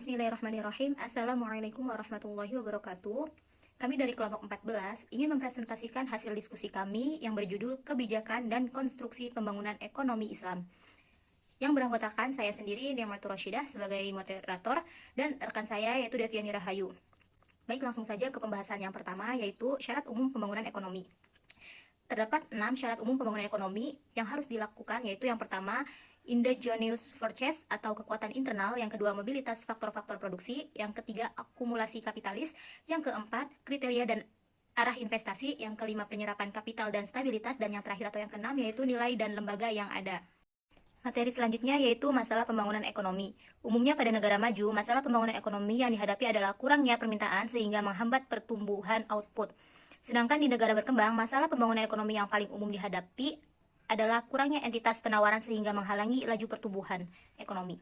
Bismillahirrahmanirrahim. Assalamualaikum warahmatullahi wabarakatuh. Kami dari kelompok 14 ingin mempresentasikan hasil diskusi kami yang berjudul Kebijakan dan Konstruksi Pembangunan Ekonomi Islam, yang beranggotakan saya sendiri, Niamatul Rashidah, sebagai moderator, dan rekan saya yaitu Deviani Rahayu. Baik, langsung saja ke pembahasan yang pertama, yaitu syarat umum pembangunan ekonomi. Terdapat 6 syarat umum pembangunan ekonomi yang harus dilakukan, yaitu yang pertama, endogenous purchase atau kekuatan internal, yang kedua, mobilitas faktor-faktor produksi, yang ketiga, akumulasi kapitalis, yang keempat, kriteria dan arah investasi, yang kelima, penyerapan kapital dan stabilitas, dan yang terakhir atau yang keenam yaitu nilai dan lembaga yang ada. Materi selanjutnya yaitu masalah pembangunan ekonomi. Umumnya pada negara maju, masalah pembangunan ekonomi yang dihadapi adalah kurangnya permintaan sehingga menghambat pertumbuhan output. Sedangkan di negara berkembang, masalah pembangunan ekonomi yang paling umum dihadapi adalah kurangnya entitas penawaran sehingga menghalangi laju pertumbuhan ekonomi.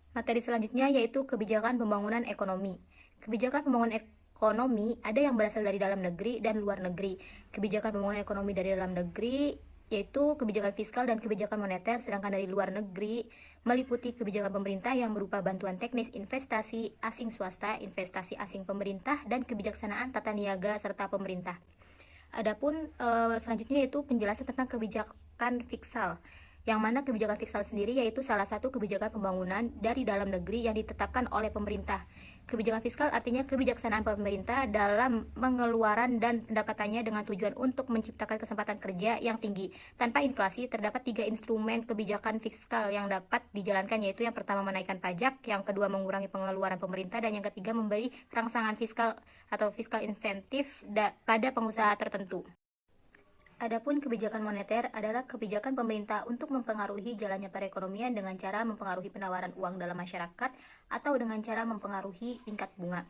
Materi selanjutnya yaitu kebijakan pembangunan ekonomi. Kebijakan pembangunan ekonomi ada yang berasal dari dalam negeri dan luar negeri. Kebijakan pembangunan ekonomi dari dalam negeri yaitu kebijakan fiskal dan kebijakan moneter, sedangkan dari luar negeri meliputi kebijakan pemerintah yang berupa bantuan teknis, investasi asing swasta, investasi asing pemerintah, dan kebijaksanaan tata niaga serta pemerintah. Adapun selanjutnya yaitu penjelasan tentang kebijakan fiskal, yang mana kebijakan fiskal sendiri yaitu salah satu kebijakan pembangunan dari dalam negeri yang ditetapkan oleh pemerintah. Kebijakan fiskal artinya kebijaksanaan pemerintah dalam pengeluaran dan pendapatannya dengan tujuan untuk menciptakan kesempatan kerja yang tinggi. Tanpa inflasi, terdapat 3 instrumen kebijakan fiskal yang dapat dijalankan, yaitu yang pertama menaikkan pajak, yang kedua mengurangi pengeluaran pemerintah, dan yang ketiga memberi rangsangan fiskal atau fiskal insentif pada pengusaha tertentu. Adapun kebijakan moneter adalah kebijakan pemerintah untuk mempengaruhi jalannya perekonomian dengan cara mempengaruhi penawaran uang dalam masyarakat atau dengan cara mempengaruhi tingkat bunga.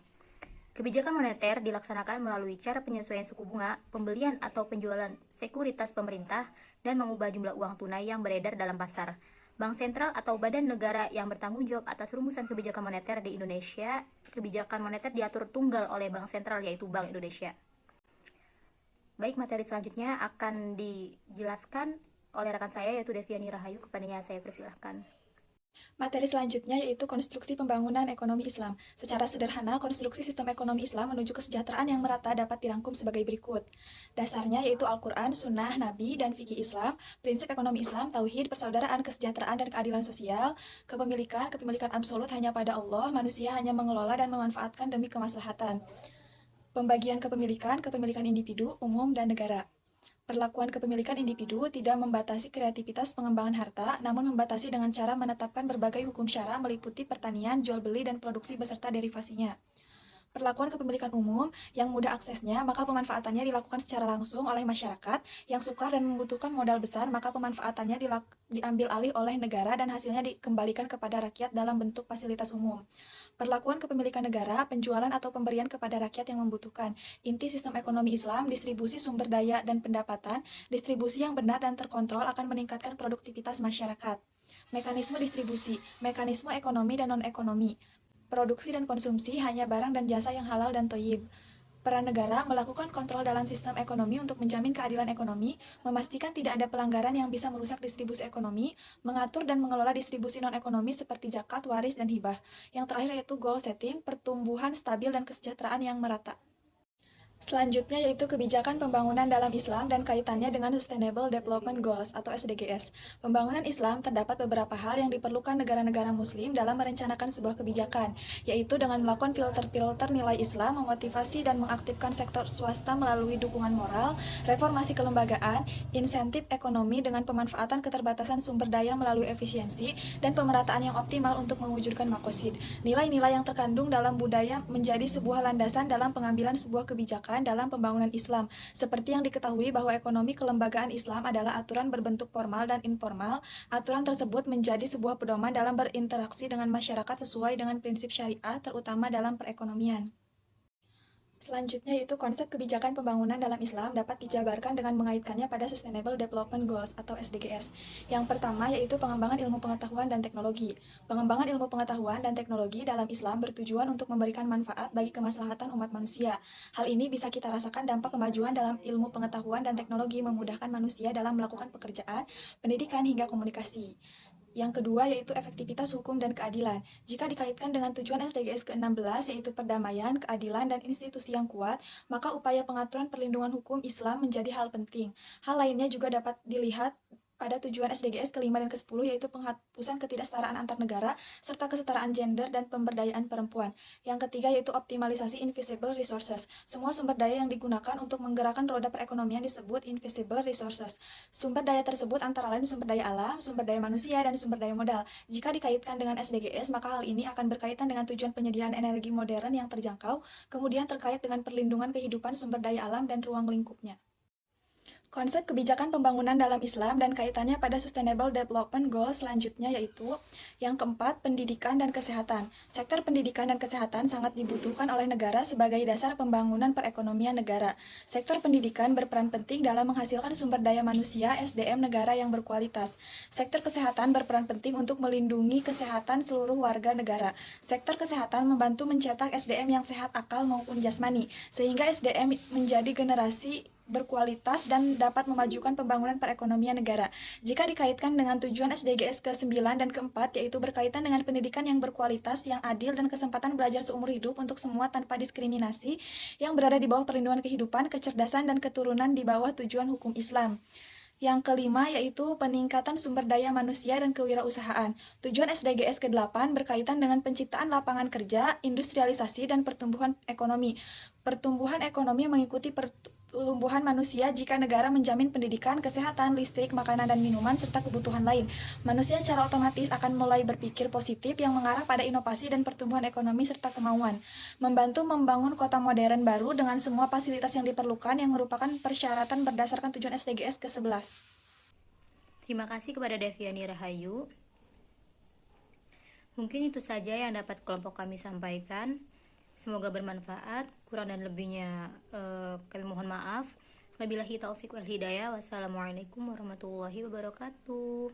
Kebijakan moneter dilaksanakan melalui cara penyesuaian suku bunga, pembelian atau penjualan sekuritas pemerintah, dan mengubah jumlah uang tunai yang beredar dalam pasar. Bank sentral atau badan negara yang bertanggung jawab atas rumusan kebijakan moneter di Indonesia, kebijakan moneter diatur tunggal oleh Bank Sentral yaitu Bank Indonesia. Baik, materi selanjutnya akan dijelaskan oleh rekan saya yaitu Deviani Rahayu. Kepadanya saya persilahkan. Materi selanjutnya yaitu konstruksi pembangunan ekonomi Islam. Secara sederhana, konstruksi sistem ekonomi Islam menuju kesejahteraan yang merata dapat dirangkum sebagai berikut. Dasarnya yaitu Al-Quran, Sunnah, Nabi, dan fikih Islam, prinsip ekonomi Islam, tauhid, persaudaraan, kesejahteraan, dan keadilan sosial, kepemilikan absolut hanya pada Allah, manusia hanya mengelola dan memanfaatkan demi kemaslahatan. Pembagian kepemilikan individu, umum, dan negara. Perlakuan kepemilikan individu tidak membatasi kreativitas pengembangan harta, namun membatasi dengan cara menetapkan berbagai hukum syara meliputi pertanian, jual beli, dan produksi beserta derivasinya. Perlakuan kepemilikan umum yang mudah aksesnya, maka pemanfaatannya dilakukan secara langsung oleh masyarakat yang sukar dan membutuhkan modal besar, maka pemanfaatannya diambil alih oleh negara dan hasilnya dikembalikan kepada rakyat dalam bentuk fasilitas umum. Perlakuan kepemilikan negara, penjualan atau pemberian kepada rakyat yang membutuhkan. Inti sistem ekonomi Islam, distribusi sumber daya dan pendapatan, distribusi yang benar dan terkontrol akan meningkatkan produktivitas masyarakat. Mekanisme distribusi, mekanisme ekonomi dan non-ekonomi. Produksi dan konsumsi hanya barang dan jasa yang halal dan thayyib. Peran negara melakukan kontrol dalam sistem ekonomi untuk menjamin keadilan ekonomi, memastikan tidak ada pelanggaran yang bisa merusak distribusi ekonomi, mengatur dan mengelola distribusi non-ekonomi seperti zakat, waris, dan hibah. Yang terakhir yaitu goal setting, pertumbuhan stabil dan kesejahteraan yang merata. Selanjutnya yaitu kebijakan pembangunan dalam Islam dan kaitannya dengan Sustainable Development Goals atau SDGs. Pembangunan Islam terdapat beberapa hal yang diperlukan negara-negara muslim dalam merencanakan sebuah kebijakan, yaitu dengan melakukan filter-filter nilai Islam, memotivasi dan mengaktifkan sektor swasta melalui dukungan moral, reformasi kelembagaan, insentif ekonomi dengan pemanfaatan keterbatasan sumber daya melalui efisiensi, dan pemerataan yang optimal untuk mewujudkan makosid. Nilai-nilai yang terkandung dalam budaya menjadi sebuah landasan dalam pengambilan sebuah kebijakan dalam pembangunan Islam, seperti yang diketahui bahwa ekonomi kelembagaan Islam adalah aturan berbentuk formal dan informal. Aturan tersebut menjadi sebuah pedoman dalam berinteraksi dengan masyarakat sesuai dengan prinsip syariah, terutama dalam perekonomian. Selanjutnya yaitu konsep kebijakan pembangunan dalam Islam dapat dijabarkan dengan mengaitkannya pada Sustainable Development Goals atau SDGs. Yang pertama yaitu pengembangan ilmu pengetahuan dan teknologi. Pengembangan ilmu pengetahuan dan teknologi dalam Islam bertujuan untuk memberikan manfaat bagi kemaslahatan umat manusia. Hal ini bisa kita rasakan dampak kemajuan dalam ilmu pengetahuan dan teknologi memudahkan manusia dalam melakukan pekerjaan, pendidikan, hingga komunikasi. Yang kedua yaitu efektivitas hukum dan keadilan. Jika dikaitkan dengan tujuan SDGs ke-16 yaitu perdamaian, keadilan, dan institusi yang kuat, maka upaya pengaturan perlindungan hukum Islam menjadi hal penting. Hal lainnya juga dapat dilihat pada tujuan SDGs ke-5 dan ke-10 yaitu penghapusan ketidaksetaraan antar negara serta kesetaraan gender dan pemberdayaan perempuan. Yang ketiga yaitu optimalisasi invisible resources. Semua sumber daya yang digunakan untuk menggerakkan roda perekonomian disebut invisible resources. Sumber daya tersebut antara lain sumber daya alam, sumber daya manusia, dan sumber daya modal. Jika dikaitkan dengan SDGs, maka hal ini akan berkaitan dengan tujuan penyediaan energi modern yang terjangkau, kemudian terkait dengan perlindungan kehidupan sumber daya alam dan ruang lingkupnya. Konsep kebijakan pembangunan dalam Islam dan kaitannya pada Sustainable Development Goals selanjutnya yaitu yang keempat, pendidikan dan kesehatan. Sektor pendidikan dan kesehatan sangat dibutuhkan oleh negara sebagai dasar pembangunan perekonomian negara. Sektor pendidikan berperan penting dalam menghasilkan sumber daya manusia SDM negara yang berkualitas. Sektor kesehatan berperan penting untuk melindungi kesehatan seluruh warga negara. Sektor kesehatan membantu mencetak SDM yang sehat akal maupun jasmani, sehingga SDM menjadi generasi berkualitas dan dapat memajukan pembangunan perekonomian negara. Jika dikaitkan dengan tujuan SDGs ke-9 dan ke-4, yaitu berkaitan dengan pendidikan yang berkualitas, yang adil, dan kesempatan belajar seumur hidup untuk semua tanpa diskriminasi, yang berada di bawah perlindungan kehidupan, kecerdasan, dan keturunan di bawah tujuan hukum Islam. Yang kelima yaitu peningkatan sumber daya manusia dan kewirausahaan. Tujuan SDGs ke-8 berkaitan dengan penciptaan lapangan kerja, industrialisasi, dan pertumbuhan ekonomi. Pertumbuhan ekonomi mengikuti pertumbuhan manusia jika negara menjamin pendidikan, kesehatan, listrik, makanan, dan minuman, serta kebutuhan lain. Manusia secara otomatis akan mulai berpikir positif yang mengarah pada inovasi dan pertumbuhan ekonomi serta kemauan. Membantu membangun kota modern baru dengan semua fasilitas yang diperlukan yang merupakan persyaratan berdasarkan tujuan SDGs ke-11. Terima kasih kepada Deviani Rahayu. Mungkin itu saja yang dapat kelompok kami sampaikan. Semoga bermanfaat. Kurang dan lebihnya kami mohon maaf. Wabillahi taufik wal hidayah. Wassalamualaikum warahmatullahi wabarakatuh.